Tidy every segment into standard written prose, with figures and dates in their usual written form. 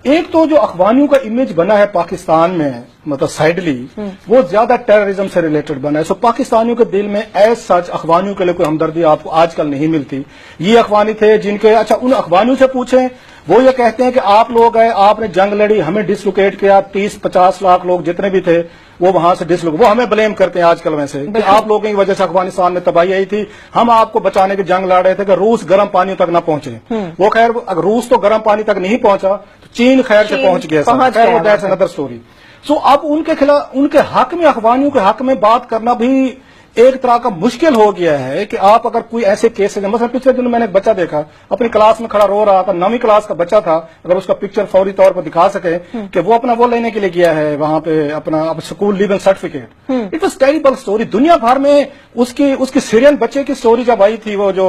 ایک تو جو اخوانیوں کا امیج بنا ہے پاکستان میں مطلب سائڈلی وہ زیادہ ٹیررزم سے ریلیٹڈ بنا ہے. سو پاکستانیوں کے دل میں ایز سچ اخوانیوں کے لیے کوئی ہمدردی آپ کو آج کل نہیں ملتی. یہ اخوانی تھے جن کے اچھا ان اخوانیوں سے پوچھیں وہ یہ کہتے ہیں کہ آپ لوگ آئے آپ نے جنگ لڑی ہمیں ڈسلوکیٹ کیا 30-50 لاکھ لوگ جتنے بھی تھے وہ وہاں سے وہ ہمیں بلیم کرتے ہیں آج کل ویسے کہ آپ لوگوں کی وجہ سے افغانستان میں تباہی آئی تھی ہم آپ کو بچانے کی جنگ لڑ رہے تھے کہ روس گرم پانی تک نہ پہنچے. وہ خیر اگر روس تو گرم پانی تک نہیں پہنچا تو چین خیر سے پہنچ گیا خیر وہ دیٹس انادر اسٹوری. سو اب ان کے خلاف ان کے حق میں اخوانیوں کے حق میں بات کرنا بھی ایک طرح کا مشکل ہو گیا ہے کہ آپ اگر کوئی ایسے کیسز مثلا پچھلے دنوں میں نے ایک بچہ دیکھا اپنی کلاس میں کھڑا رو رہا تھا 9ویں کلاس کا بچہ تھا اگر اس کا پکچر فوری طور پر دکھا سکے کہ وہ اپنا وہ لینے کے لیے گیا ہے وہاں پہ اپنا school leaving certificate. It was terrible story. دنیا بھر میں اس کی سیرین بچے کی اسٹوری جب آئی تھی وہ جو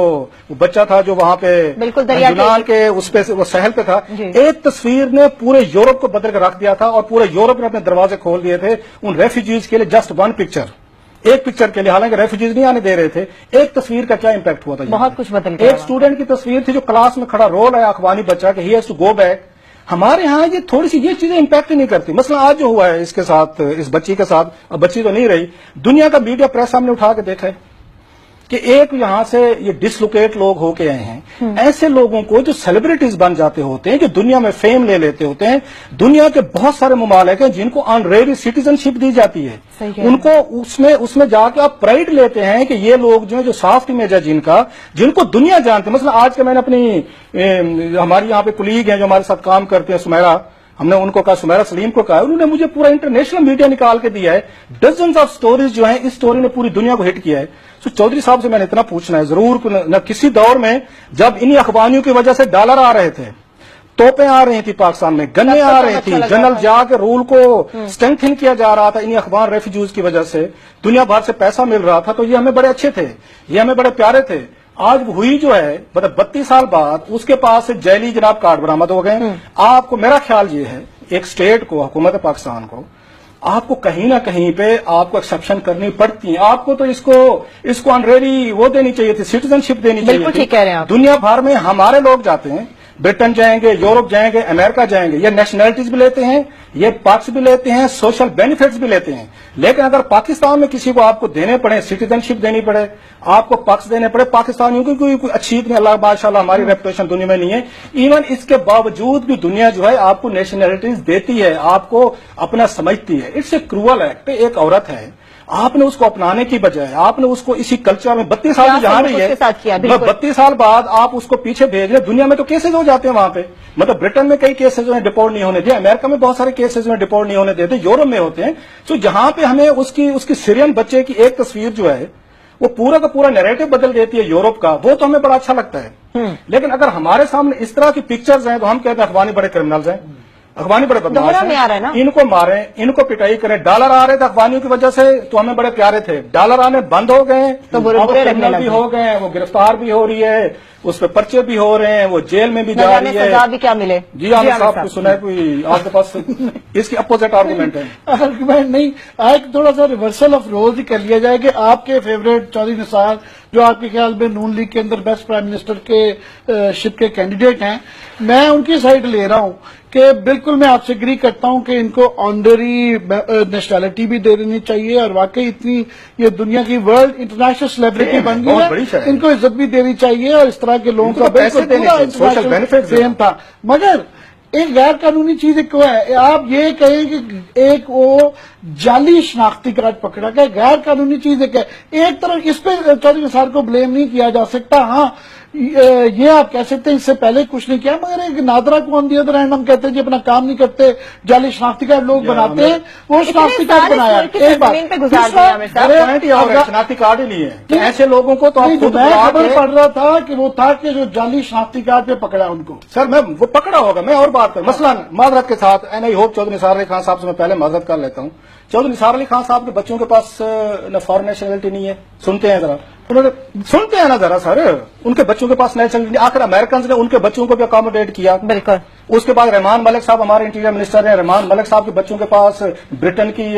بچہ تھا جو وہاں پہ یونان کے اس پہ وہ ساحل پہ تھا ایک تصویر نے پورے یورپ کو بدل کر رکھ دیا تھا اور پورے یورپ نے اپنے دروازے کھول دیے تھے ان ریفیوجیز کے لیے. جسٹ ون پکچر ایک پکچر کے لیے حالانکہ ریفیوجیز نہیں آنے دے رہے تھے ایک تصویر کا کیا امپیکٹ ہوا تھا. بہت کچھ بدل گیا. ایک اسٹوڈنٹ کی تصویر تھی جو کلاس میں کھڑا رو رہا ہے اخوانی بچہ کہ he has to go back. ہمارے ہاں یہ تھوڑی سی یہ چیزیں امپیکٹ نہیں کرتی. مثلا آج جو ہوا ہے اس کے ساتھ اس بچی کے ساتھ اب بچی تو نہیں رہی دنیا کا میڈیا پریس سامنے اٹھا کے دیکھا ہے کہ ایک یہاں سے یہ ڈسلوکیٹ لوگ ہو کے آئے ہیں ایسے لوگوں کو جو سیلیبریٹیز بن جاتے ہوتے ہیں جو دنیا میں فیم لے لیتے ہوتے ہیں. دنیا کے بہت سارے ممالک ہیں جن کو آنریری سٹیزن شپ دی جاتی ہے ان کو اس میں جا کے آپ پرائڈ لیتے ہیں کہ یہ لوگ جو سافٹ امیج ہے جن کو دنیا جانتے ہیں. مثلا آج کے میں نے اپنی ہماری یہاں پہ کلیگ ہیں جو ہمارے ساتھ کام کرتے ہیں سمیرا ہم نے ان کو کہا سمیرا سلیم کو کہا انہوں نے مجھے پورا انٹرنیشنل میڈیا نکال کے دیا ہے ڈزنز آف سٹوریز جو ہیں اس سٹوری نے پوری دنیا کو ہٹ کیا ہے. تو چودھری صاحب سے میں نے اتنا پوچھنا ہے ضرور نہ کسی دور میں جب انہی اخبانیوں کی وجہ سے ڈالر آ رہے تھے توپیں آ رہی تھی پاکستان میں گنیں آ رہی تھی جنرل جا کے رول کو اسٹرینتھن کیا جا رہا تھا انہی اخبار ریفیوجیز کی وجہ سے دنیا بھر سے پیسہ مل رہا تھا تو یہ ہمیں بڑے اچھے تھے یہ ہمیں بڑے پیارے تھے. آج ہوئی جو ہے مطلب 32 سال بعد اس کے پاس سے جیلی جناب کارڈ برآمد ہو گئے. آپ کو میرا خیال یہ ہے ایک اسٹیٹ کو حکومت پاکستان کو آپ کو کہیں نہ کہیں پہ آپ کو ایکسپشن کرنی پڑتی ہے. آپ کو تو اس کو آنریری وہ دینی چاہیے تھی سٹیزن شپ دینی چاہیے تھی. دنیا بھر میں ہمارے لوگ جاتے ہیں برٹن جائیں گے یورپ جائیں گے امریکہ جائیں گے یہ نیشنلٹیز بھی لیتے ہیں یہ پاکس بھی لیتے ہیں سوشل بینیفٹس بھی لیتے ہیں. لیکن اگر پاکستان میں کسی کو آپ کو دینے پڑے سٹیزن شپ دینی پڑے آپ کو پاکس دینے پڑے پاکستانیوں کی کوئی اچھی اتنی اللہ ماشاءاللہ ہماری ریپوٹیشن دنیا میں نہیں ہے. ایون اس کے باوجود بھی دنیا جو ہے آپ کو نیشنلٹیز دیتی ہے آپ کو اپنا سمجھتی ہے. It's a cruel act. ایک عورت ہے آپ نے اس کو اپنانے کی بجائے آپ نے اس کو اسی کلچر میں 32 سال جہاں رہی ہے 32 سال بعد آپ اس کو پیچھے بھیج رہے. دنیا میں تو کیسز ہو جاتے ہیں وہاں پہ مطلب برٹن میں کئی کیسز ہیں ڈپورٹ نہیں ہونے دیا امریکہ میں بہت سارے کیسز ہیں ڈپورٹ نہیں ہونے دیتے یورپ میں ہوتے ہیں. تو جہاں پہ ہمیں اس کی سیرین بچے کی ایک تصویر جو ہے وہ پورا کا پورا نیریٹو بدل دیتی ہے یورپ کا وہ تو ہمیں بڑا اچھا لگتا ہے. لیکن اگر ہمارے سامنے اس طرح کی پکچرز ہیں تو ہم کہتے ہیں اخوانی بڑے کرمنلز ہیں اخوانی بڑے بدماش ہیں ان کو ماریں ان کو پٹائی کریں. ڈالر آ رہے تھے اخوانیوں کی وجہ سے تو ہمیں بڑے پیارے تھے ڈالر آنے بند ہو گئے تو کرمنل بھی ہو گئے وہ گرفتار بھی ہو رہی ہے اس پہ پرچے بھی ہو رہے ہیں وہ جیل میں بھی جا رہی ہے. سزا بھی کیا ملے جی عامر صاحب کو سنا ہے کوئی آپ کے پاس اس کی اپوزٹ آرگومنٹ ہے آرگومنٹ نہیں آج تھوڑا سا ریورسل آف رولز ہی کر لیا جائے کہ آپ کے فیوریٹ چودھری نثار جو آپ کے خیال میں نون لیگ کے اندر بیسٹ پرائم منسٹر کے شپ کے کینڈیڈیٹ ہیں میں ان کی سائڈ لے رہا ہوں کہ بالکل میں آپ سے اگری کرتا ہوں کہ ان کو آنریری نیشنلٹی بھی دے دینی چاہیے اور واقعی اتنی یہ دنیا کی ورلڈ انٹرنیشنل سیلیبریٹی بن گئی ہے ان کو عزت بھی دینی چاہیے اور اس طرح کے لوگوں کا بالکل فیم تھا. مگر ایک غیر قانونی چیز ایک ہے آپ یہ کہیں کہ ایک وہ جعلی شناختی کارڈ پکڑا گیا غیر قانونی چیز ایک ہے. ایک طرف اس پہ چودھری نثار کو بلیم نہیں کیا جا سکتا. ہاں یہ آپ کہہ سکتے ہیں اس سے پہلے کچھ نہیں کیا مگر ایک نادرا کو آن دی ادر ہینڈ ہم کہتے ہیں جی اپنا کام نہیں کرتے جعلی شناختی کارڈ لوگ بناتے ہیں وہ شناختی کارڈ بنایا شناختی کارڈ ہی نہیں ہے ایسے لوگوں کو تو میں خبر پڑھ رہا تھا کہ وہ تھا کہ جو جعلی شناختی کارڈ پہ پکڑا ان کو سر میں وہ پکڑا ہوگا میں اور بات کروں مثلا معذرت کے ساتھ اینڈ آئی ہوپ چودھری نثار علی خان صاحب سے میں پہلے معذرت کر لیتا ہوں. چودھری نثار علی خان صاحب کے بچوں کے پاس فارن نیشنلٹی نہیں ہے سنتے ہیں ذرا سنتے ہیں نا ذرا سر ان کے بچوں کے پاس نیشنلٹی آخر امریکنز نے ان کے بچوں کو بھی اکاموڈیٹ کیا. بالکل. اس کے بعد رحمان ملک صاحب ہمارے انٹیریئر منسٹر ہیں رحمان ملک صاحب کے بچوں کے پاس برٹن کی